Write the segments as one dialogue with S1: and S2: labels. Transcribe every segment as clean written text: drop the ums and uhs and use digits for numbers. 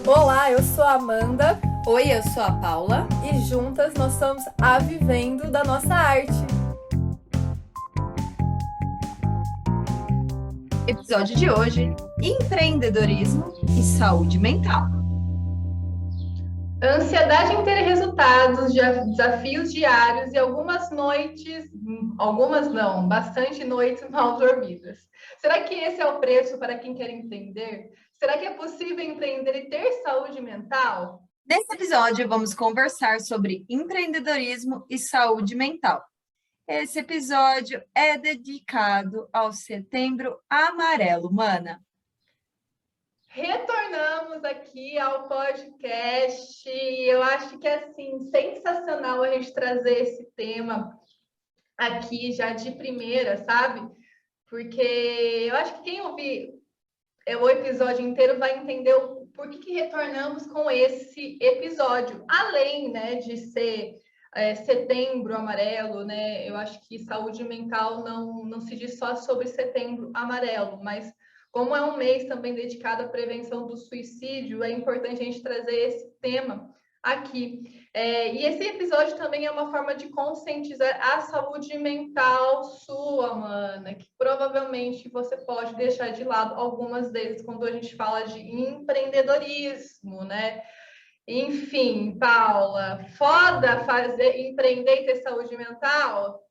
S1: Olá, eu sou a Amanda
S2: Oi, eu sou a Paula.
S1: e juntas nós somos a Vivendo da Nossa Arte.
S2: Episódio de hoje: empreendedorismo e saúde mental.
S3: Ansiedade em ter resultados, desafios diários e algumas noites, algumas não, bastante noites mal dormidas. Será que esse é o preço para quem quer empreender? Será que é possível empreender e ter saúde mental?
S2: Nesse episódio, vamos conversar sobre empreendedorismo e saúde mental. Esse episódio é dedicado ao Setembro Amarelo, mana.
S3: Retornamos aqui ao podcast. Eu acho que é assim sensacional a gente trazer esse tema aqui já de primeira, sabe? Porque eu acho que quem ouvir o episódio inteiro vai entender o porquê que retornamos com esse episódio. Além, né, de ser setembro amarelo, né? Eu acho que saúde mental não se diz só sobre setembro amarelo, mas como é um mês também dedicado à prevenção do suicídio, é importante a gente trazer esse tema aqui. E esse episódio também é uma forma de conscientizar a saúde mental sua, mana, que provavelmente você pode deixar de lado algumas vezes quando a gente fala de empreendedorismo, né? Enfim, Paula, foda fazer empreender e ter saúde mental?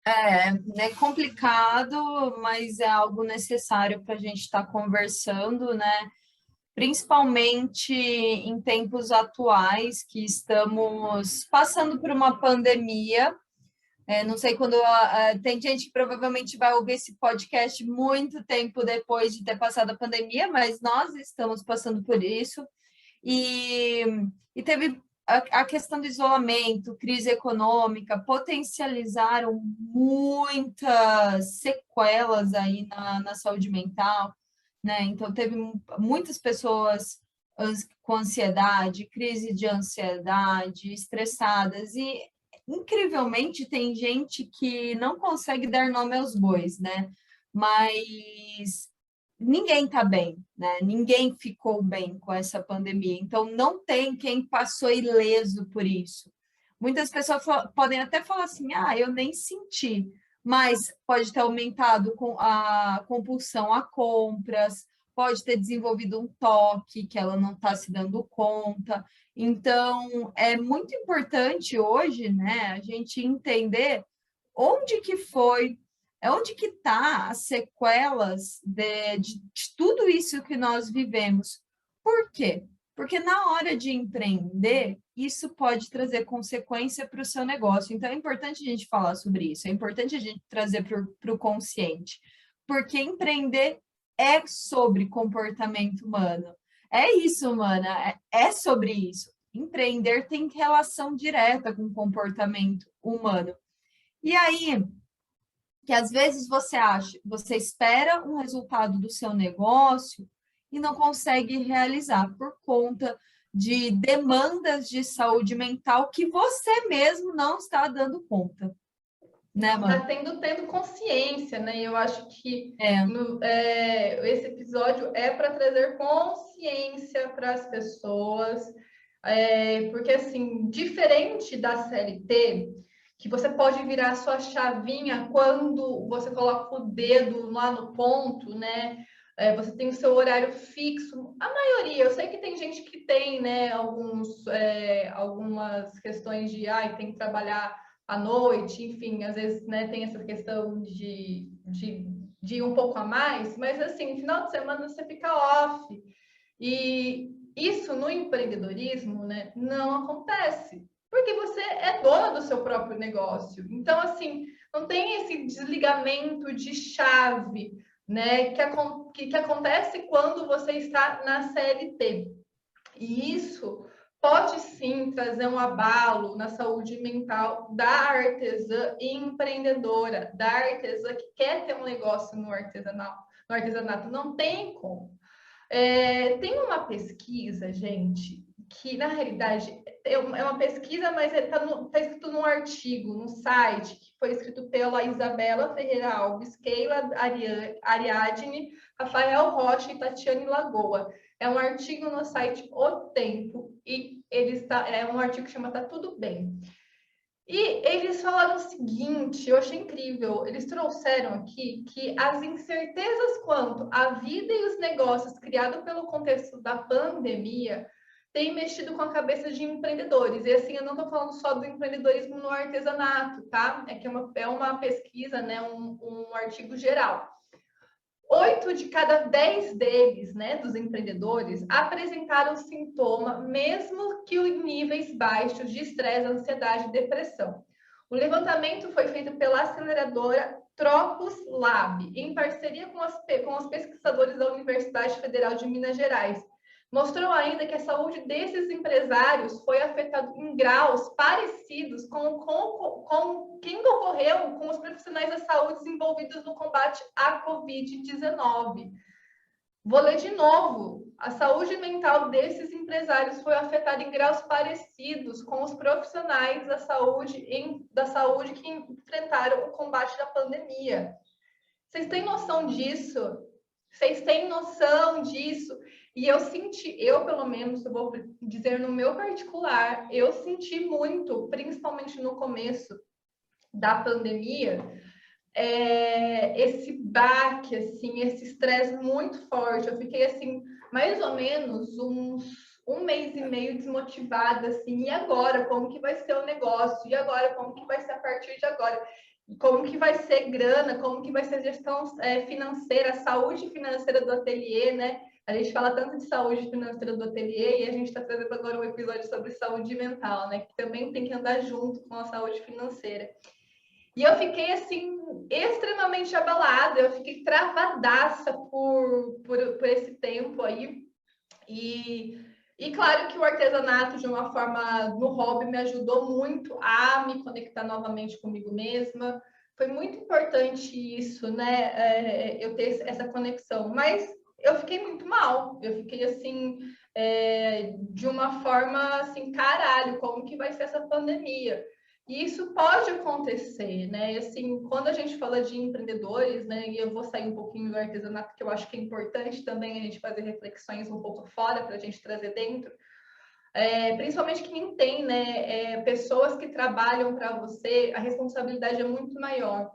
S2: É complicado, mas é algo necessário para a gente estar conversando, né? Principalmente em tempos atuais, que estamos passando por uma pandemia. Não sei quando tem gente que provavelmente vai ouvir esse podcast muito tempo depois de ter passado a pandemia, mas nós estamos passando por isso. E, e teve a questão do isolamento, crise econômica, potencializaram muitas sequelas aí na saúde mental, né? Então, teve muitas pessoas com ansiedade, crise de ansiedade, estressadas, e incrivelmente tem gente que não consegue dar nome aos bois, né? Mas ninguém está bem, né? Ninguém ficou bem com essa pandemia. Então, não tem quem passou ileso por isso. Muitas pessoas podem até falar assim: ah, eu nem senti, mas pode ter aumentado com a compulsão a compras, pode ter desenvolvido um toque que ela não está se dando conta. Então, é muito importante hoje, né, a gente entender onde que foi, onde que está as sequelas de tudo isso que nós vivemos. Por quê? Porque na hora de empreender, isso pode trazer consequência para o seu negócio. Então, é importante a gente falar sobre isso, é importante a gente trazer para o consciente, porque empreender é sobre comportamento humano. É isso, humana, é sobre isso. Empreender tem relação direta com o comportamento humano. E aí, que às vezes você espera um resultado do seu negócio e não consegue realizar por conta de demandas de saúde mental que você mesmo não está dando conta, né,
S3: Não está
S2: mano?
S3: tendo consciência, né? Eu acho que
S2: É,
S3: esse episódio é para trazer consciência para as pessoas, porque assim, diferente da CLT, que você pode virar a sua chavinha quando você coloca o dedo lá no ponto, né? Você tem o seu horário fixo. A maioria, eu sei que tem gente que tem, né, algumas questões de, tem que trabalhar à noite, enfim, às vezes, né, tem essa questão de ir um pouco a mais, mas assim, no final de semana você fica off. E isso no empreendedorismo, né, não acontece, porque você é dona do seu próprio negócio. Então, assim, não tem esse desligamento de chave, né, que acontece quando você está na CLT. E isso pode sim trazer um abalo na saúde mental da artesã empreendedora, da artesã que quer ter um negócio no artesanato. Não tem como. Tem uma pesquisa, gente, que na realidade é uma pesquisa, mas está escrito num artigo, num site, que foi escrito pela Isabela Ferreira Alves, Keila Ariadne, Rafael Rocha e Tatiane Lagoa. É um artigo no site O Tempo, e é um artigo que chama Tá Tudo Bem. E eles falaram o seguinte, eu achei incrível, eles trouxeram aqui que as incertezas quanto à vida e os negócios criados pelo contexto da pandemia têm mexido com a cabeça de empreendedores. E assim, eu não estou falando só do empreendedorismo no artesanato, tá? É que é uma pesquisa, né? Um artigo geral. 8 de cada 10 deles, né, dos empreendedores, apresentaram sintoma, mesmo que em níveis baixos de estresse, ansiedade e depressão. O levantamento foi feito pela aceleradora Tropos Lab, em parceria com os pesquisadores da Universidade Federal de Minas Gerais. Mostrou ainda que a saúde desses empresários foi afetada em graus parecidos com quem ocorreu com os profissionais da saúde envolvidos no combate à Covid-19. Vou ler de novo. A saúde mental desses empresários foi afetada em graus parecidos com os profissionais da saúde que enfrentaram o combate da pandemia. Vocês têm noção disso? Vocês têm noção disso? E eu pelo menos, eu vou dizer no meu particular, eu senti muito, principalmente no começo da pandemia, esse baque, assim, esse estresse muito forte. Eu fiquei, assim, mais ou menos um mês e meio desmotivada, assim, e agora? Como que vai ser o negócio? E agora? Como que vai ser a partir de agora? Como que vai ser grana? Como que vai ser a gestão financeira, a saúde financeira do ateliê, né? A gente fala tanto de saúde financeira do ateliê e a gente está trazendo agora um episódio sobre saúde mental, né? Que também tem que andar junto com a saúde financeira. E eu fiquei, assim, extremamente abalada, eu fiquei travadaça por esse tempo aí. E claro que o artesanato, de uma forma, no hobby, me ajudou muito a me conectar novamente comigo mesma. Foi muito importante isso, né? Eu ter essa conexão. Mas eu fiquei muito mal. Eu fiquei, assim, de uma forma, assim, caralho, como que vai ser essa pandemia? E isso pode acontecer, né? E, assim, quando a gente fala de empreendedores, né? E eu vou sair um pouquinho do artesanato, porque eu acho que é importante também a gente fazer reflexões um pouco fora para a gente trazer dentro. Principalmente quem tem, né? Pessoas que trabalham para você, a responsabilidade é muito maior.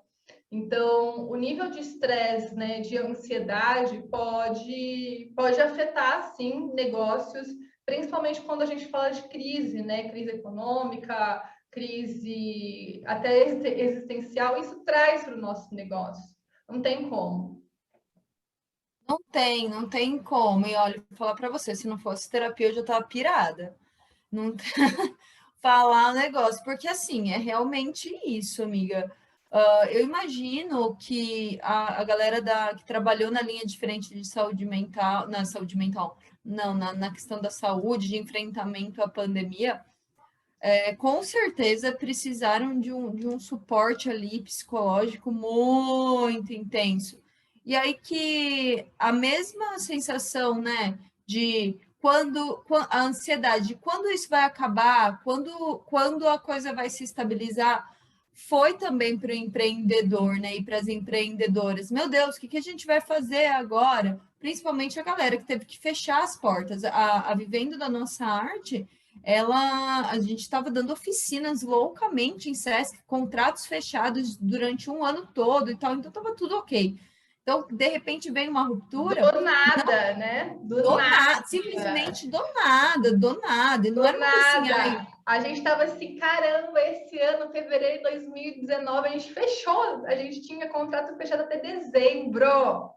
S3: Então, o nível de estresse, né? De ansiedade pode afetar, sim, negócios, principalmente quando a gente fala de crise, né? Crise econômica, crise até existencial, isso traz para o nosso negócio. Não tem como.
S2: Não tem como. E olha, vou falar para você, se não fosse terapia, eu já estava pirada. Não falar o negócio, porque assim, é realmente isso, amiga. Eu imagino que a galera que trabalhou na linha diferente de saúde mental, não, na questão da saúde, de enfrentamento à pandemia, com certeza precisaram de um suporte ali psicológico muito intenso. E aí que a mesma sensação, né, de a ansiedade, quando isso vai acabar, quando a coisa vai se estabilizar, foi também para o empreendedor, né, e para as empreendedoras. Meu Deus, o que a gente vai fazer agora? Principalmente a galera que teve que fechar as portas. A Vivendo da Nossa Arte, a gente estava dando oficinas loucamente em Sesc, contratos fechados durante um ano todo e tal, então estava tudo ok. Então, de repente, veio uma ruptura.
S3: Do nada, né?
S2: Do nada, simplesmente do nada, do nada. E não era uma coisa assim, ai,
S3: A gente estava assim, caramba, esse ano, fevereiro de 2019, a gente fechou, a gente tinha contrato fechado até dezembro.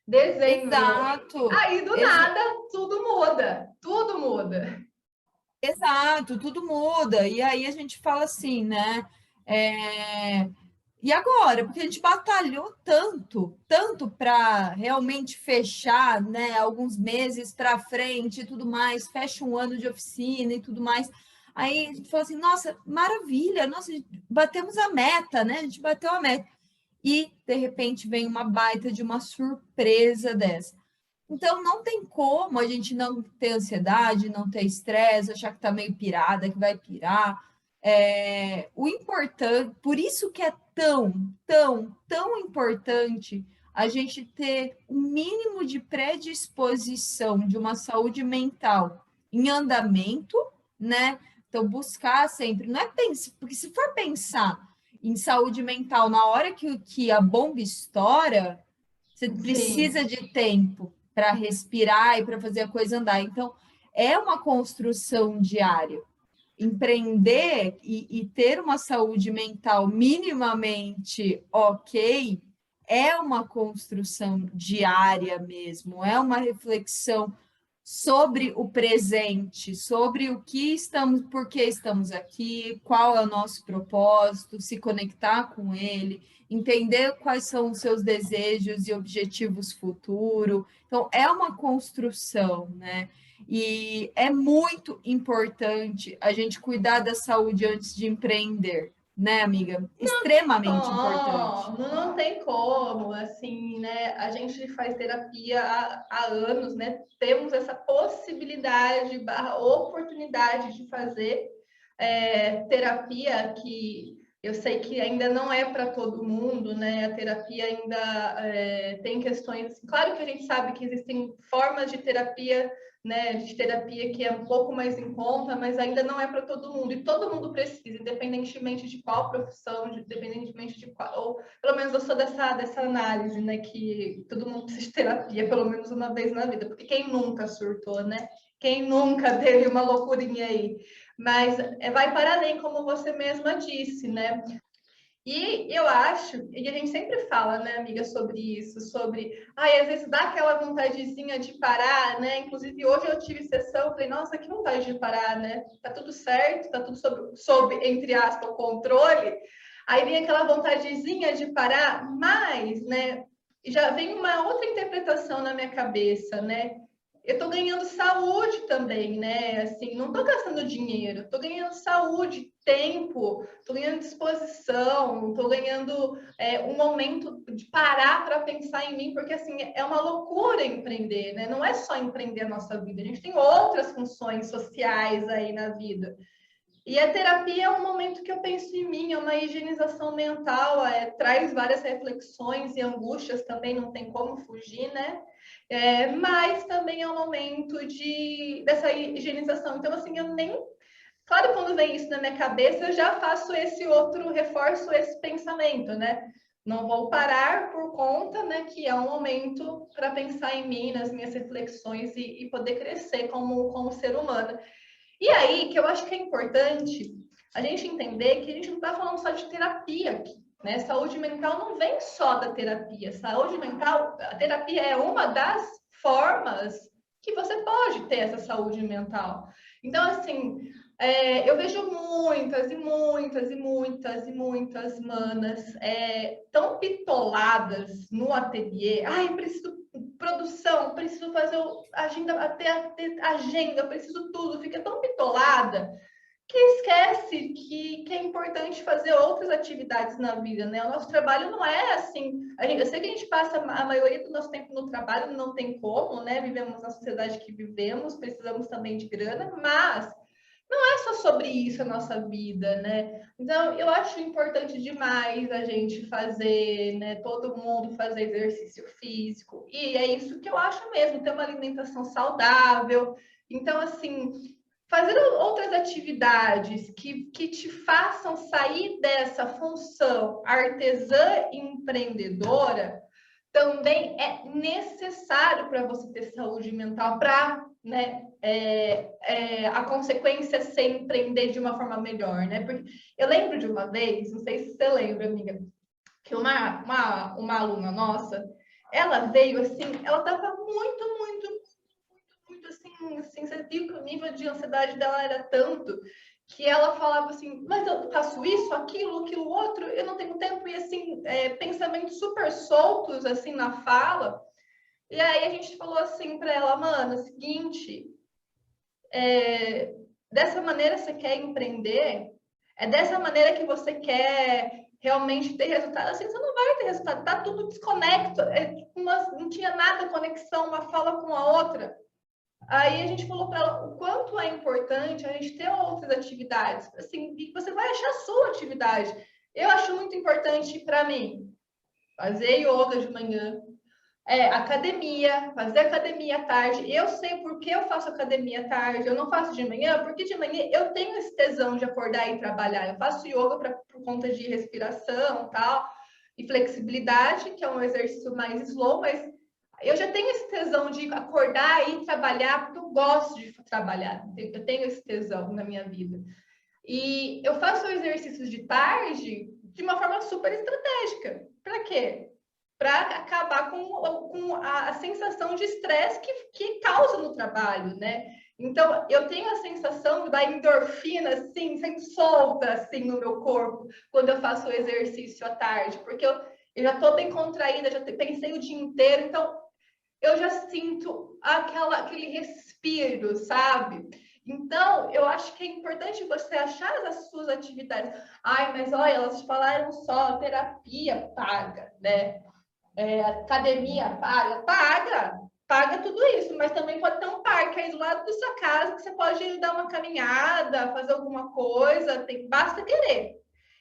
S2: exato.
S3: Aí, do nada, tudo muda, tudo muda.
S2: Exato, tudo muda. E aí a gente fala assim, né? E agora? Porque a gente batalhou tanto para realmente fechar, né? Alguns meses para frente e tudo mais, fecha um ano de oficina e tudo mais. Aí a gente falou assim, nossa, maravilha, nossa, batemos a meta, né? A gente bateu a meta. E, de repente, vem uma baita de uma surpresa dessa. Então, não tem como a gente não ter ansiedade, não ter estresse, achar que tá meio pirada, que vai pirar. O importante, por isso que é tão importante a gente ter o mínimo de predisposição de uma saúde mental em andamento, né? Então, buscar sempre, não é pensar, porque se for pensar em saúde mental na hora que a bomba estoura, você
S3: Sim,
S2: precisa de tempo para respirar e para fazer a coisa andar. Então, é uma construção diária. Empreender e ter uma saúde mental minimamente ok é uma construção diária mesmo, é uma reflexão sobre o presente, sobre o que estamos, por que estamos aqui, qual é o nosso propósito, se conectar com ele, entender quais são os seus desejos e objetivos futuro. Então, é uma construção, né? E é muito importante a gente cuidar da saúde antes de empreender, né, amiga? Extremamente importante.
S3: não tem como, assim, né? A gente faz terapia há anos, né? Temos essa possibilidade, barra oportunidade de fazer terapia que eu sei que ainda não é para todo mundo, né? A terapia ainda tem questões. Assim, claro que a gente sabe que existem formas de terapia, né? De terapia que é um pouco mais em conta, mas ainda não é para todo mundo. E todo mundo precisa, independentemente de qual profissão, independentemente de qual. Ou, pelo menos eu sou dessa análise, né? Que todo mundo precisa de terapia pelo menos uma vez na vida, porque quem nunca surtou, né? Quem nunca teve uma loucurinha aí? Mas vai para além, como você mesma disse, né? E eu acho, e a gente sempre fala, né, amiga, sobre isso, sobre, às vezes dá aquela vontadezinha de parar, né? Inclusive hoje eu tive sessão, falei, nossa, que vontade de parar, né? Tá tudo certo, tá tudo sob entre aspas, controle. Aí vem aquela vontadezinha de parar, mas, né, já vem uma outra interpretação na minha cabeça, né? Eu estou ganhando saúde também, né? Assim, não estou gastando dinheiro, estou ganhando saúde, tempo, estou ganhando disposição, estou ganhando um momento de parar para pensar em mim, porque assim é uma loucura empreender, né? Não é só empreender a nossa vida, a gente tem outras funções sociais aí na vida. E a terapia é um momento que eu penso em mim, é uma higienização mental, traz várias reflexões e angústias também, não tem como fugir, né? Mas também é um momento dessa higienização. Então, assim, eu nem. Claro, quando vem isso na minha cabeça, eu já faço esse outro, reforço esse pensamento, né? Não vou parar por conta, né, que é um momento para pensar em mim, nas minhas reflexões e poder crescer como ser humano. E aí, que eu acho que é importante a gente entender que a gente não está falando só de terapia aqui, né? Saúde mental não vem só da terapia. Saúde mental, a terapia é uma das formas que você pode ter essa saúde mental. Então, assim, eu vejo muitas manas tão pitoladas no ateliê. Ai, preciso produção, preciso fazer agenda, até agenda, preciso tudo, fica tão bitolada que esquece que é importante fazer outras atividades na vida, né? O nosso trabalho não é assim. Eu sei que a gente passa a maioria do nosso tempo no trabalho, não tem como, né? Vivemos na sociedade que vivemos, precisamos também de grana, mas não é só sobre isso a nossa vida, né? Então, eu acho importante demais a gente fazer, né? Todo mundo fazer exercício físico. E é isso que eu acho mesmo, ter uma alimentação saudável. Então, assim, fazer outras atividades que te façam sair dessa função artesã e empreendedora também é necessário para você ter saúde mental, para, né, a consequência ser empreender de uma forma melhor, né? Porque eu lembro de uma vez, não sei se você lembra, amiga, que uma aluna nossa, ela veio assim, ela estava muito assim, você viu que o nível de ansiedade dela era tanto que ela falava assim, mas eu faço isso, aquilo outro, eu não tenho tempo, e assim, pensamentos super soltos assim na fala. E aí a gente falou assim para ela, mano, é o seguinte, dessa maneira você quer empreender? É dessa maneira que você quer realmente ter resultado. Assim, você não vai ter resultado, tá tudo desconecto, não tinha nada conexão, uma fala com a outra. Aí a gente falou para ela o quanto é importante a gente ter outras atividades, assim, e você vai achar a sua atividade. Eu acho muito importante para mim fazer yoga de manhã, academia, fazer academia à tarde. Eu sei por que eu faço academia à tarde, eu não faço de manhã, porque de manhã eu tenho esse tesão de acordar e trabalhar. Eu faço yoga por conta de respiração, tal, e flexibilidade, que é um exercício mais slow, mas eu já tenho esse tesão de acordar e trabalhar, porque eu gosto de trabalhar. Eu tenho esse tesão na minha vida. E eu faço exercícios de tarde de uma forma super estratégica. Para quê? Para acabar com a sensação de estresse que causa no trabalho, né? Então, eu tenho a sensação da endorfina, assim, sendo solta, assim, no meu corpo, quando eu faço o exercício à tarde, porque eu já estou bem contraída, já pensei o dia inteiro, então eu já sinto aquele respiro, sabe? Então, eu acho que é importante você achar as suas atividades. Ai, mas olha, elas falaram só terapia paga, né? Academia paga tudo isso, mas também pode ter um parque aí do lado da sua casa que você pode ir dar uma caminhada, fazer alguma coisa, basta querer.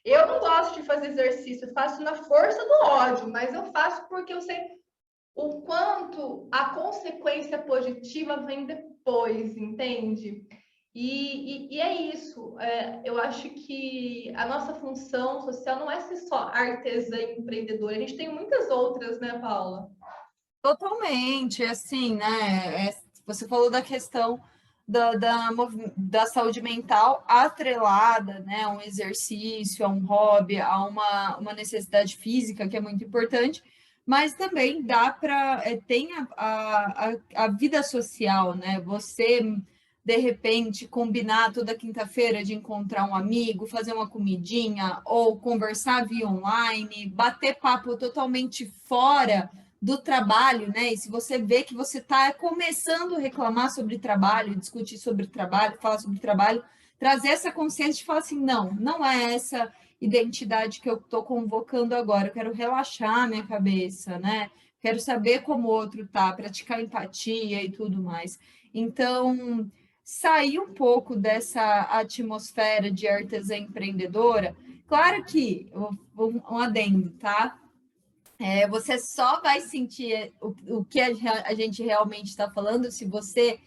S3: Eu não gosto de fazer exercício, eu faço na força do ódio, mas eu faço porque eu sei o quanto a consequência positiva vem depois, entende? E é isso. Eu acho que a nossa função social não é ser só artesã e empreendedora. A gente tem muitas outras, né, Paula?
S1: Totalmente, assim, né? Você falou da questão da saúde mental atrelada, né? A um exercício, a um hobby, a uma necessidade física que é muito importante, mas também dá para tem a vida social, né? Você de repente combinar toda quinta-feira de encontrar um amigo, fazer uma comidinha ou conversar via online, bater papo totalmente fora do trabalho, né? E se você vê que você está começando a reclamar sobre trabalho, discutir sobre trabalho, falar sobre trabalho, trazer essa consciência de falar assim, não é essa identidade que eu estou convocando agora, eu quero relaxar minha cabeça, né? Quero saber como o outro tá, praticar empatia e tudo mais. Então, sair um pouco dessa atmosfera de artesã empreendedora, claro que, um adendo, tá? Você só vai sentir o que a gente realmente está falando se você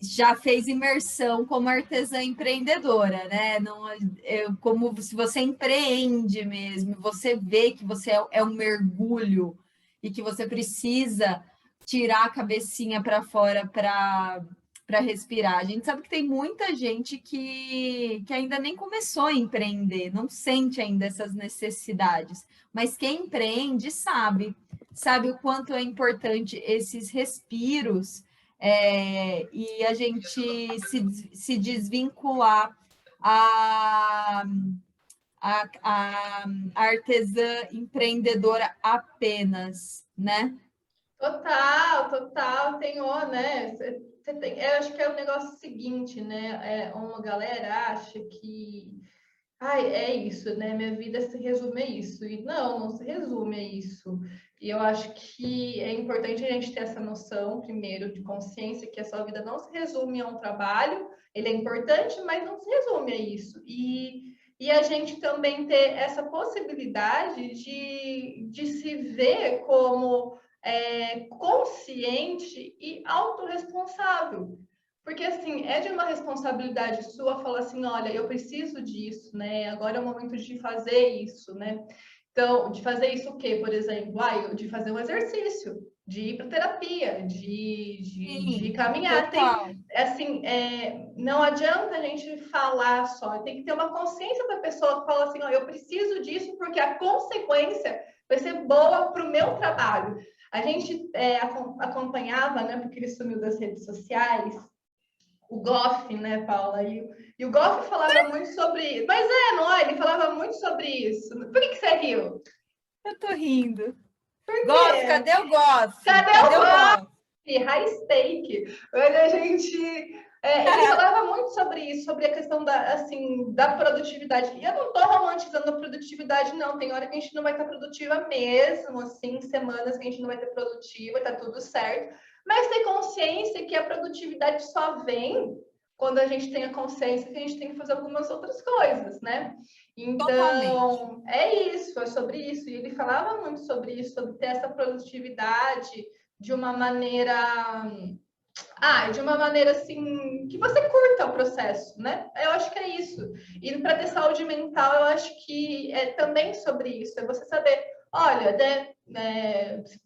S1: já fez imersão como artesã empreendedora, né? Não, como se você empreende mesmo, você vê que você é um mergulho e que você precisa tirar a cabecinha para fora para respirar. A gente sabe que tem muita gente que ainda nem começou a empreender, não sente ainda essas necessidades, mas quem empreende sabe o quanto é importante esses respiros e a gente se desvincular a, a artesã empreendedora apenas, né?
S3: Total, né? Eu acho que é o negócio seguinte, né? Uma galera acha que é isso, né? Minha vida se resume a isso. E não se resume a isso. E eu acho que é importante a gente ter essa noção, primeiro, de consciência, que a sua vida não se resume a um trabalho. Ele é importante, mas não se resume a isso. E a gente também ter essa possibilidade de se ver como consciente e autorresponsável. Porque, assim, é de uma responsabilidade sua falar assim, olha, eu preciso disso, né? Agora é o momento de fazer isso, né? Então, de fazer isso o quê, por exemplo? De fazer um exercício, de ir para terapia, de caminhar. Assim, não adianta a gente falar só, tem que ter uma consciência da pessoa que fala assim, eu preciso disso porque a consequência vai ser boa para o meu trabalho. A gente acompanhava, né, porque ele sumiu das redes sociais, o Goff, né, Paula? E o Goff falava muito sobre... Mas não é? Ele falava muito sobre isso. Por que você riu?
S1: Eu tô rindo.
S3: Por quê?
S1: Goff, cadê o Goff?
S3: Cadê o Goff? High stake. Hoje a gente Ele falava muito sobre isso, sobre a questão da produtividade. E eu não estou romantizando a produtividade, não. Tem hora que a gente não vai estar produtiva mesmo, assim, semanas que a gente não vai ter produtiva, está tudo certo. Mas ter consciência que a produtividade só vem quando a gente tem a consciência que a gente tem que fazer algumas outras coisas, né? Então,
S1: Totalmente.
S3: é sobre isso. E ele falava muito sobre isso, sobre ter essa produtividade de uma maneira assim, que você curta o processo, né? Eu acho que é isso. E para ter saúde mental, eu acho que é também sobre isso. É você saber, olha,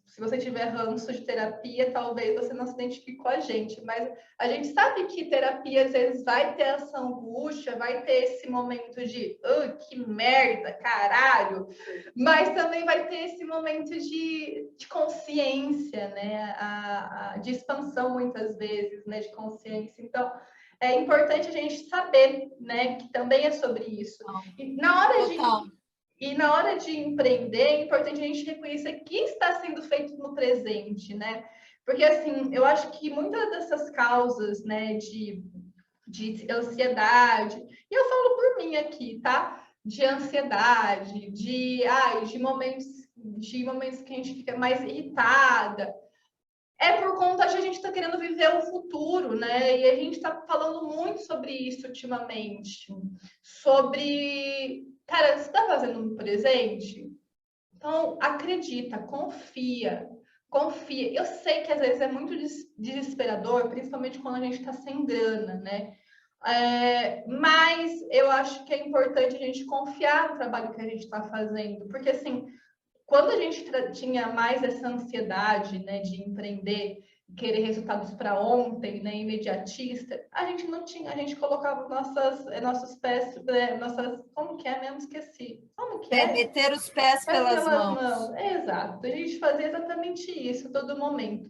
S3: se você tiver ranço de terapia, talvez você não se identifique com a gente, mas a gente sabe que terapia às vezes vai ter essa angústia, vai ter esse momento de que merda, caralho, mas também vai ter esse momento de consciência, né? De expansão, muitas vezes, né? De consciência. Então, é importante a gente saber, né? Que também é sobre isso. E na hora de empreender, é importante a gente reconhecer o que está sendo feito no presente, né? Porque, assim, eu acho que muitas dessas causas, né, de ansiedade, e eu falo por mim aqui, tá? De ansiedade, de momentos que a gente fica mais irritada, é por conta de a gente estar querendo viver o futuro, né? E a gente está falando muito sobre isso ultimamente. Sobre, cara, você está fazendo no presente? Então, acredita, confia. Confia. Eu sei que às vezes é muito desesperador, principalmente quando a gente está sem grana, né? Mas eu acho que é importante a gente confiar no trabalho que a gente está fazendo, porque assim, quando a gente tinha mais essa ansiedade, né, de empreender, querer resultados para ontem, né, imediatista, a gente não tinha, a gente colocava nossos pés, como que é mesmo? Esqueci. Como que é?
S1: Meter os pés pelas mãos.
S3: Exato. A gente fazia exatamente isso todo momento.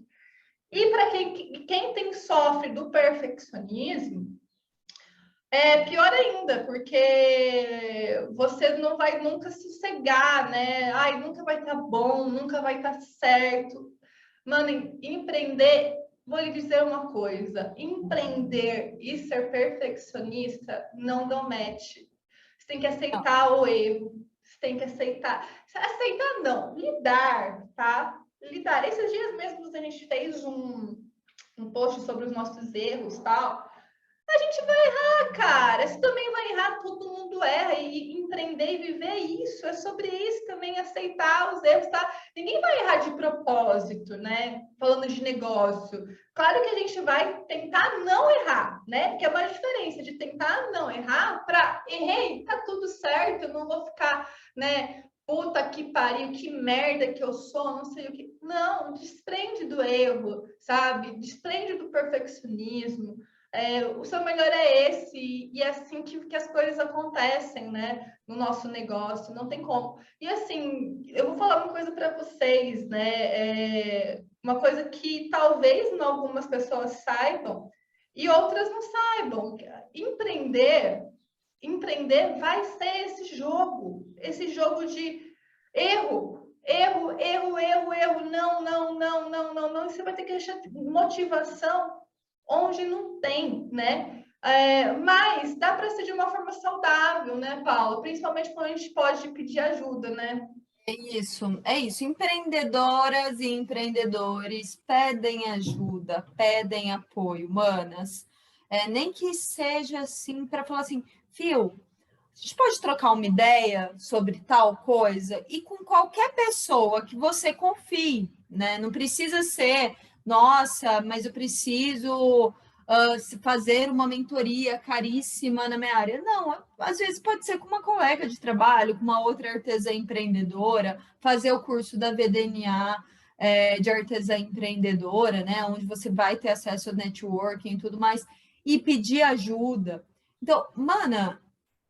S3: E para quem sofre do perfeccionismo, é pior ainda, porque você não vai nunca sossegar, né? Ai, nunca vai estar bom, nunca vai estar certo. Mano, empreender, vou lhe dizer uma coisa: empreender e ser perfeccionista não dão match. Você tem que aceitar o erro, você tem que aceitar. Aceitar não, lidar, tá? Lidar. Esses dias mesmo a gente fez um post sobre os nossos erros, tal. A gente vai errar, cara. Você também vai errar, todo mundo erra. E empreender e viver isso. É sobre isso também, aceitar os erros, tá? Ninguém vai errar de propósito, né? Falando de negócio. Claro que a gente vai tentar não errar, né? Que é uma diferença de tentar não errar para errei, tá tudo certo, eu não vou ficar, né? Puta que pariu, que merda que eu sou, não sei o que. Não, desprende do erro, sabe? Desprende do perfeccionismo. O seu melhor é esse, e é assim que as coisas acontecem, né, no nosso negócio, não tem como. E assim, eu vou falar uma coisa para vocês, né, uma coisa que talvez algumas pessoas saibam e outras não saibam. Empreender vai ser esse jogo de erro, não, e você vai ter que achar motivação onde não tem, né? Mas dá para ser de uma forma saudável, né, Paula? Principalmente quando a gente pode pedir ajuda, né?
S1: É isso. Empreendedoras e empreendedores pedem ajuda, pedem apoio, manas. Nem que seja assim para falar assim, Fio, a gente pode trocar uma ideia sobre tal coisa e com qualquer pessoa que você confie, né? Não precisa ser, nossa, mas eu preciso fazer uma mentoria caríssima na minha área. Não, às vezes pode ser com uma colega de trabalho, com uma outra artesã empreendedora, fazer o curso da VDNA de artesã empreendedora, né? Onde você vai ter acesso ao networking e tudo mais, e pedir ajuda. Então, mana,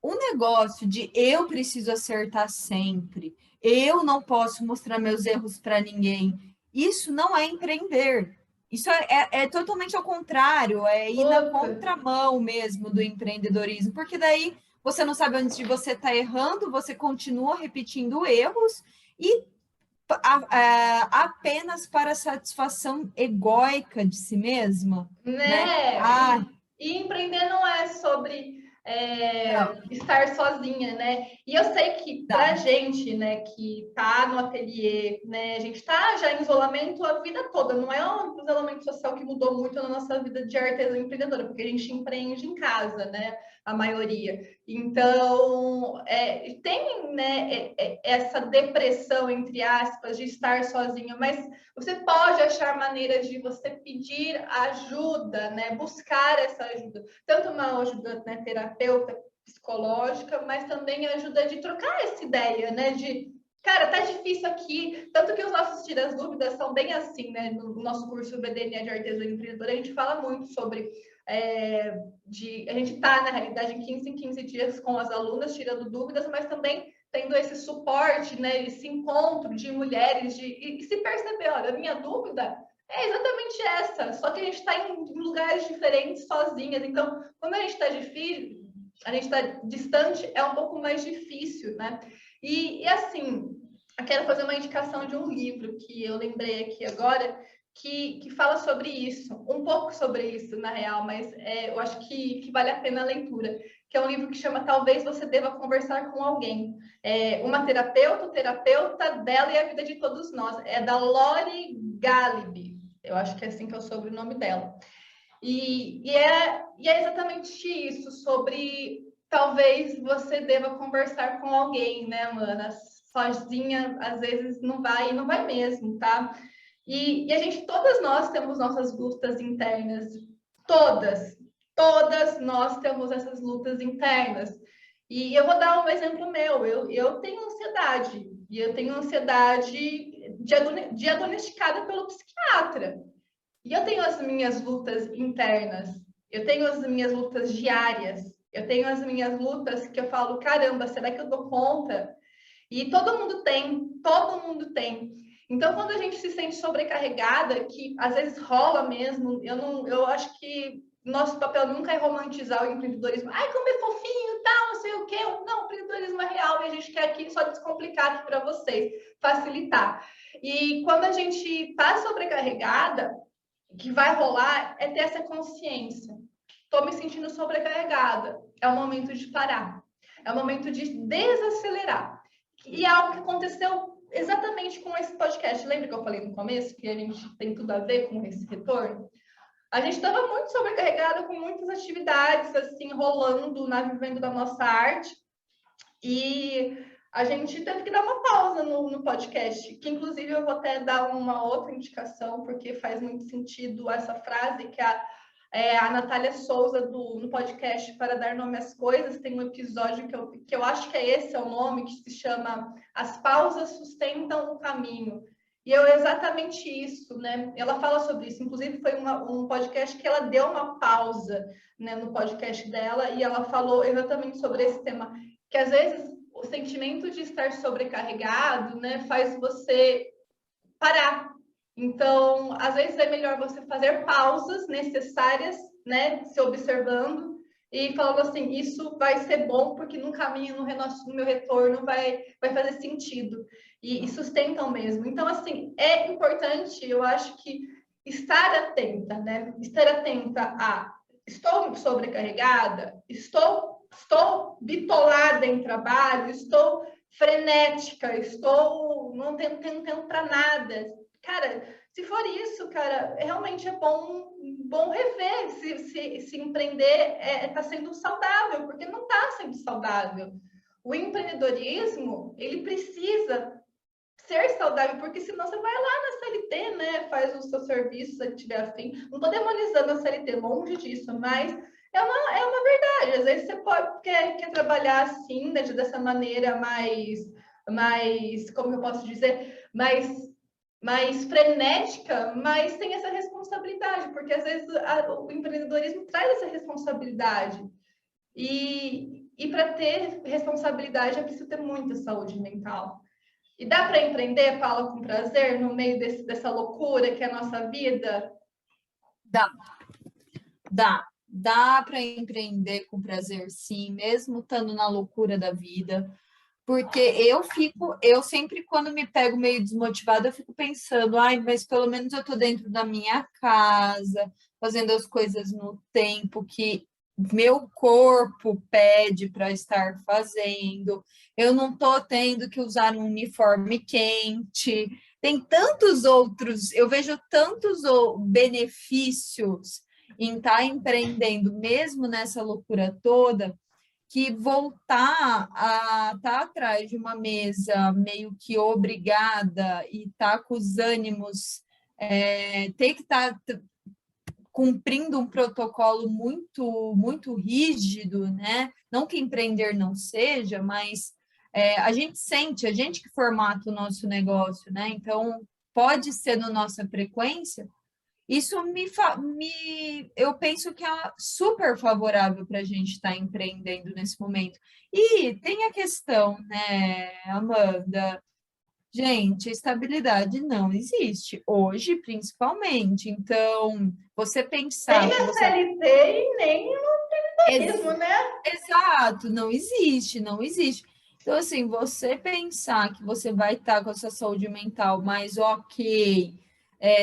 S1: o negócio de eu preciso acertar sempre, eu não posso mostrar meus erros para ninguém, isso não é empreender. Isso é totalmente ao contrário, é ir na contramão mesmo do empreendedorismo, porque daí você não sabe onde você está errando, você continua repetindo erros e apenas para satisfação egóica de si mesma, né?
S3: Né?
S1: Ah,
S3: E empreender não é sobre estar sozinha, né? E eu sei que para a gente, né, que tá no ateliê, né, a gente tá já em isolamento a vida toda, não é um isolamento social que mudou muito na nossa vida de artesã empreendedora, porque a gente empreende em casa, né, a maioria. Então, tem, né, essa depressão, entre aspas, de estar sozinho, mas você pode achar maneiras de você pedir ajuda, né, buscar essa ajuda, tanto uma ajuda, né, terapeuta, psicológica, mas também ajuda de trocar essa ideia, né, de cara, tá difícil aqui, tanto que os nossos tiras dúvidas são bem assim, né? No nosso curso BDNA de Artesã Empreendedora, a gente fala muito sobre a gente tá, na realidade, em 15 dias com as alunas, tirando dúvidas, mas também tendo esse suporte, né? Esse encontro de mulheres, e se perceber, olha, a minha dúvida é exatamente essa, só que a gente está em lugares diferentes, sozinhas. Então, quando a gente está distante, é um pouco mais difícil, né? E assim, eu quero fazer uma indicação de um livro que eu lembrei aqui agora, que fala sobre isso, um pouco sobre isso, na real, mas eu acho que vale a pena a leitura, que é um livro que chama Talvez Você Deva Conversar com Alguém. Uma terapeuta, o terapeuta dela e a vida de todos nós. É da Lori Galibi, eu acho que é assim que é o sobrenome dela. E é exatamente isso, sobre talvez você deva conversar com alguém, né, mana? Sozinha, às vezes, não vai, e não vai mesmo, tá? E a gente, todas nós temos nossas lutas internas, todas nós temos essas lutas internas. E eu vou dar um exemplo meu, eu tenho ansiedade, e eu tenho ansiedade diagnosticada pelo psiquiatra. E eu tenho as minhas lutas internas, eu tenho as minhas lutas diárias, eu tenho as minhas lutas que eu falo, caramba, será que eu dou conta? E todo mundo tem, todo mundo tem. Então, quando a gente se sente sobrecarregada, que às vezes rola mesmo, eu acho que nosso papel nunca é romantizar o empreendedorismo. Ai, como é fofinho, tal, não sei o quê. Não, o empreendedorismo é real e a gente quer aqui só descomplicar aqui para vocês, facilitar. E quando a gente está sobrecarregada, o que vai rolar é ter essa consciência. Estou me sentindo sobrecarregada. É o momento de parar. É o momento de desacelerar. E é algo que aconteceu exatamente com esse podcast. Lembra que eu falei no começo que a gente tem tudo a ver com esse retorno? A gente estava muito sobrecarregada com muitas atividades assim rolando, vivendo da nossa arte. E a gente teve que dar uma pausa no podcast, que inclusive eu vou até dar uma outra indicação, porque faz muito sentido essa frase que a Natália Souza, no podcast Para Dar Nome às Coisas, tem um episódio que eu acho que esse é o nome, que se chama As Pausas Sustentam o Caminho. E é exatamente isso, né? Ela fala sobre isso. Inclusive, foi um podcast que ela deu uma pausa, né, no podcast dela, e ela falou exatamente sobre esse tema, que às vezes o sentimento de estar sobrecarregado, né, faz você parar. Então, às vezes é melhor você fazer pausas necessárias, né, se observando e falando assim, isso vai ser bom porque no caminho, no meu retorno vai fazer sentido e sustentam mesmo. Então, assim, é importante, eu acho que estar atenta, né, estar atenta a estou sobrecarregada, estou bitolada em trabalho, estou frenética, não tenho tempo para nada. Cara, se for isso, cara, realmente é bom rever se empreender está sendo saudável, porque não está sendo saudável. O empreendedorismo, ele precisa ser saudável, porque senão você vai lá na CLT, né? Faz o seu serviço, se tiver afim. Não estou demonizando a CLT, longe disso, mas é uma verdade. Às vezes você quer trabalhar assim, né, dessa maneira mais, como eu posso dizer, mais frenética, mas tem essa responsabilidade, porque às vezes o empreendedorismo traz essa responsabilidade. E para ter responsabilidade é preciso ter muita saúde mental. E dá para empreender, Paula, com prazer, no meio dessa loucura que é a nossa vida?
S1: Dá para empreender com prazer, sim, mesmo estando na loucura da vida. Porque eu sempre, quando me pego meio desmotivada, eu fico pensando, ai, mas pelo menos eu tô dentro da minha casa, fazendo as coisas no tempo que meu corpo pede para estar fazendo, eu não estou tendo que usar um uniforme quente. Tem tantos outros, eu vejo tantos benefícios em estar empreendendo, mesmo nessa loucura toda, que voltar a estar atrás de uma mesa meio que obrigada e estar com os ânimos, ter que estar cumprindo um protocolo muito rígido, né? Não que empreender não seja, mas a gente sente, a gente que formata o nosso negócio, né? Então, pode ser na nossa frequência. Isso eu penso que é super favorável para a gente estar empreendendo nesse momento. E tem a questão, né, Amanda? Gente, estabilidade não existe, hoje principalmente. Então, você pensar
S3: Nem
S1: que
S3: na
S1: você.
S3: CLT e nem no empreendedorismo, né?
S1: Exato, não existe, não existe. Então, assim, você pensar que você vai estar com a sua saúde mental mais ok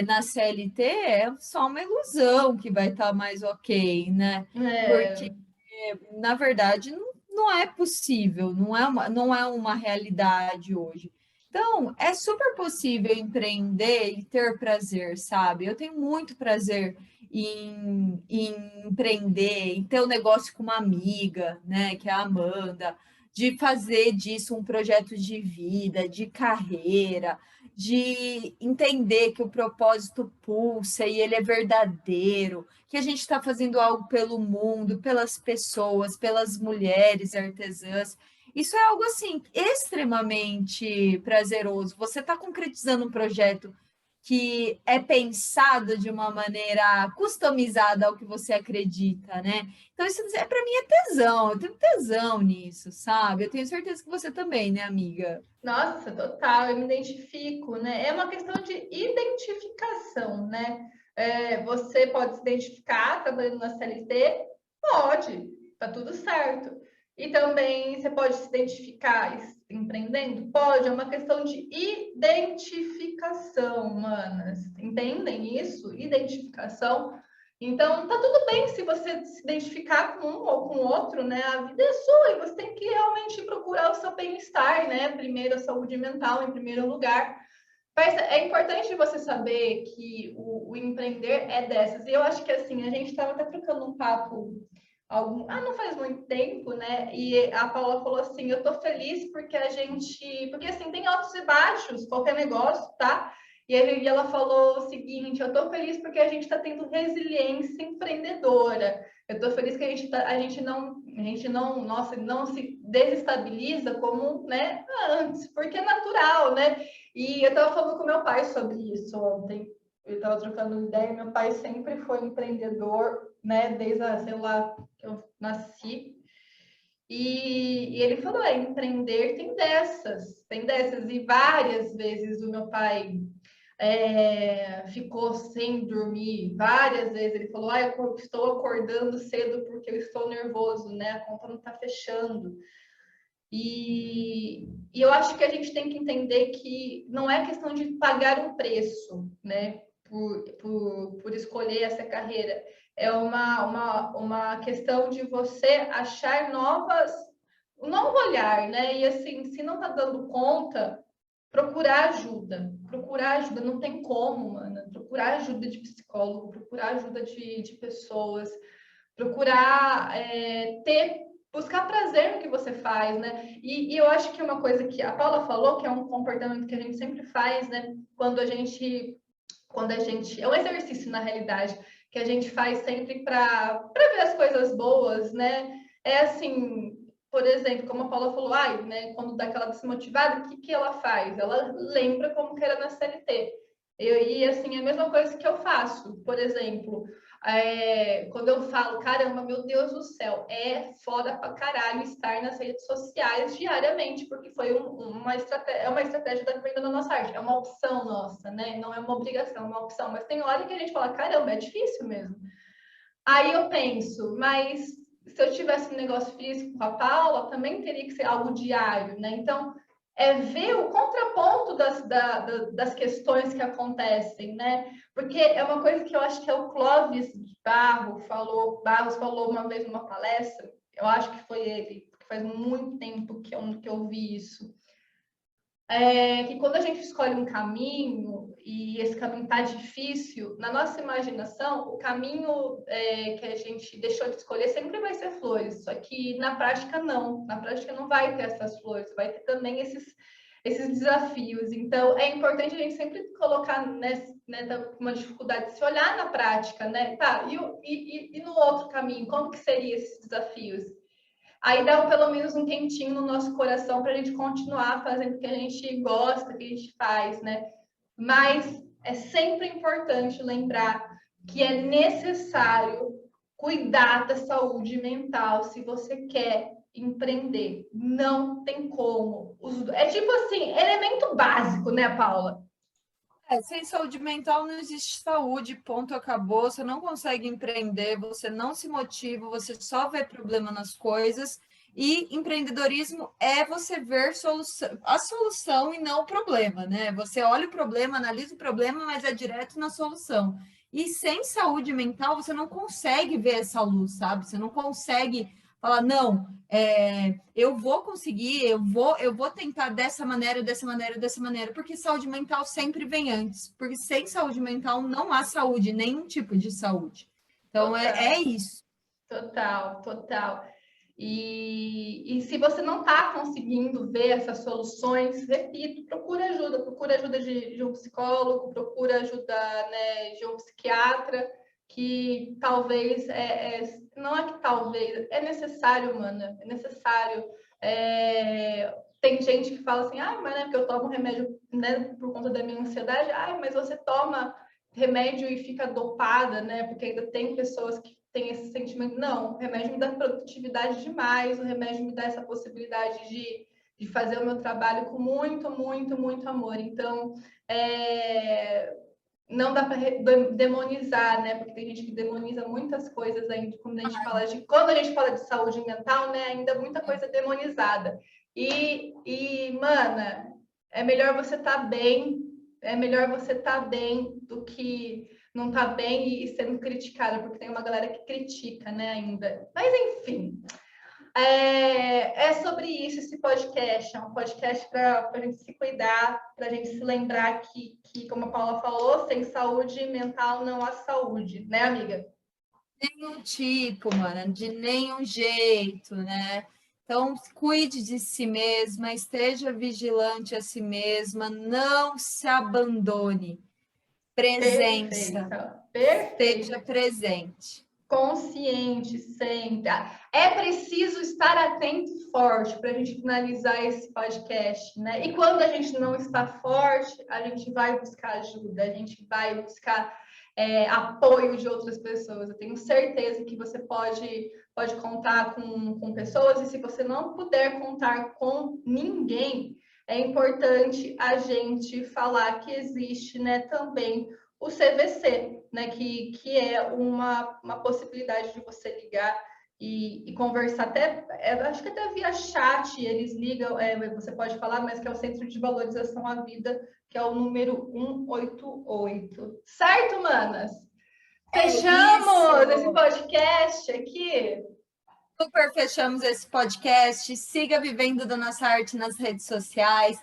S1: na CLT é só uma ilusão que vai estar mais ok, né? Porque,
S3: É,
S1: na verdade, não é possível, não é uma realidade hoje. Então, é super possível empreender e ter prazer, sabe? Eu tenho muito prazer em empreender, em ter um negócio com uma amiga, né, que é a Amanda, de fazer disso um projeto de vida, de carreira, de entender que o propósito pulsa e ele é verdadeiro, que a gente está fazendo algo pelo mundo, pelas pessoas, pelas mulheres artesãs. Isso é algo assim extremamente prazeroso. Você está concretizando um projeto que é pensado de uma maneira customizada ao que você acredita, né? Então, isso para mim é tesão, eu tenho tesão nisso, sabe? Eu tenho certeza que você também, né, amiga?
S3: nossa, total, eu me identifico, né? É uma questão de identificação, né? Você pode se identificar trabalhando na CLT? Pode, tá tudo certo. E também você pode se identificar empreendendo? Pode, é uma questão de identificação, manas. Entendem isso? Identificação. Então, tá tudo bem se você se identificar com um ou com o outro, né? A vida é sua e você tem que realmente procurar o seu bem-estar, né? Primeiro, a saúde mental em primeiro lugar. Mas é importante você saber que o empreender é dessas. E eu acho que, assim, a gente estava até trocando um papo não faz muito tempo, né? E a Paula falou assim: eu tô feliz porque porque assim, tem altos e baixos, qualquer negócio, tá? E ela falou o seguinte: eu tô feliz porque a gente está tendo resiliência empreendedora. Eu tô feliz que a gente não, nossa, não se desestabiliza como, né, antes, porque é natural, né? E eu estava falando com meu pai sobre isso ontem. Eu estava trocando ideia. Meu pai sempre foi empreendedor, né? Desde, sei lá, que eu nasci. E ele falou: empreender tem dessas. E várias vezes o meu pai ficou sem dormir, várias vezes. Ele falou: eu estou acordando cedo porque eu estou nervoso, né? A conta não está fechando. E eu acho que a gente tem que entender que não é questão de pagar um preço, né, por escolher essa carreira. É uma questão de você achar um novo olhar, né? E assim, se não tá dando conta, procurar ajuda, não tem como, mano. Procurar ajuda de psicólogo, procurar ajuda de pessoas, procurar buscar prazer no que você faz, né? E eu acho que uma coisa que a Paula falou, que é um comportamento que a gente sempre faz, né? Quando a gente é um exercício na realidade que a gente faz sempre para ver as coisas boas, né? É assim, por exemplo, como a Paula falou, né, quando dá aquela desmotivada, o que ela faz? Ela lembra como que era na CLT. E assim, é a mesma coisa que eu faço. Por exemplo, quando eu falo, caramba, meu Deus do céu, é foda pra caralho estar nas redes sociais diariamente, porque foi uma estratégia da venda da nossa arte, é uma opção nossa, né? Não é uma obrigação, é uma opção. Mas tem hora que a gente fala, caramba, é difícil mesmo. Aí eu penso, mas se eu tivesse um negócio físico com a Paula, também teria que ser algo diário, né? Então, ver o contraponto das questões que acontecem, né? Porque é uma coisa que eu acho que é o Clóvis Barros falou uma vez numa palestra, eu acho que foi ele, porque faz muito tempo que eu vi isso, que quando a gente escolhe um caminho e esse caminho está difícil, na nossa imaginação, o caminho que a gente deixou de escolher sempre vai ser flores, só que na prática não vai ter essas flores, vai ter também esses desafios. Então, é importante a gente sempre colocar uma dificuldade, se olhar na prática, né? Tá, e no outro caminho, como que seriam esses desafios? Aí dá pelo menos um quentinho no nosso coração para a gente continuar fazendo o que a gente gosta, o que a gente faz, né? Mas é sempre importante lembrar que é necessário cuidar da saúde mental se você quer empreender. Não tem como. É tipo assim, elemento básico, né, Paula?
S1: Sem saúde mental não existe saúde, ponto, acabou. Você não consegue empreender, você não se motiva, você só vê problema nas coisas. E empreendedorismo é você ver a solução e não o problema, né? Você olha o problema, analisa o problema, mas é direto na solução. E sem saúde mental, você não consegue ver essa luz, sabe? Você não consegue falar, não, eu vou conseguir, eu vou tentar dessa maneira, porque saúde mental sempre vem antes, porque sem saúde mental não há saúde, nenhum tipo de saúde. Então, é isso.
S3: Total. E se você não está conseguindo ver essas soluções, repito, procura ajuda de um psicólogo, procura ajuda, né, de um psiquiatra, que talvez, não é que talvez, é necessário, mana, é necessário. Tem gente que fala assim, mas é porque eu tomo remédio, né, por conta da minha ansiedade, mas você toma remédio e fica dopada, né, porque ainda tem pessoas que têm esse sentimento, não, o remédio me dá produtividade demais, o remédio me dá essa possibilidade de fazer o meu trabalho com muito, muito, muito amor. Então, não dá para demonizar, né? Porque tem gente que demoniza muitas coisas ainda quando a gente fala de saúde mental, né? Ainda muita coisa demonizada. Mana, é melhor você estar bem, do que não estar bem e sendo criticada, porque tem uma galera que critica, né, ainda. Mas enfim, é sobre isso esse podcast. É um podcast para a gente se cuidar, para a gente se lembrar que, como a Paula falou, sem saúde mental não há saúde, né, amiga?
S1: Nenhum tipo, mano, de nenhum jeito, né? Então, cuide de si mesma, esteja vigilante a si mesma, não se abandone. Presença.
S3: Perfeita.
S1: Esteja presente.
S3: Consciente sempre. É preciso estar atento e forte para a gente finalizar esse podcast, né? E quando a gente não está forte, a gente vai buscar ajuda, a gente vai buscar apoio de outras pessoas. Eu tenho certeza que você pode contar com pessoas, e se você não puder contar com ninguém, é importante a gente falar que existe, né, também o CVC, né, que é uma possibilidade de você ligar e conversar até, acho que até via chat eles ligam, você pode falar, mas que é o Centro de Valorização à Vida, que é o número 188. Certo, manas? Fechamos esse podcast aqui.
S1: Super fechamos esse podcast. Siga Vivendo da Nossa Arte nas redes sociais,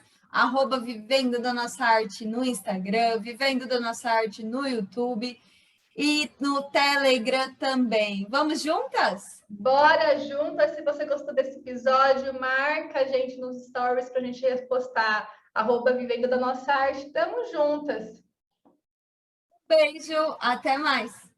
S1: @Vivendo da Nossa Arte no Instagram, Vivendo da Nossa Arte no YouTube e no Telegram também. Vamos juntas?
S3: Bora juntas! Se você gostou desse episódio, marca a gente nos stories para a gente repostar. @Vivendo da Nossa Arte. Tamo juntas!
S1: Beijo, até mais!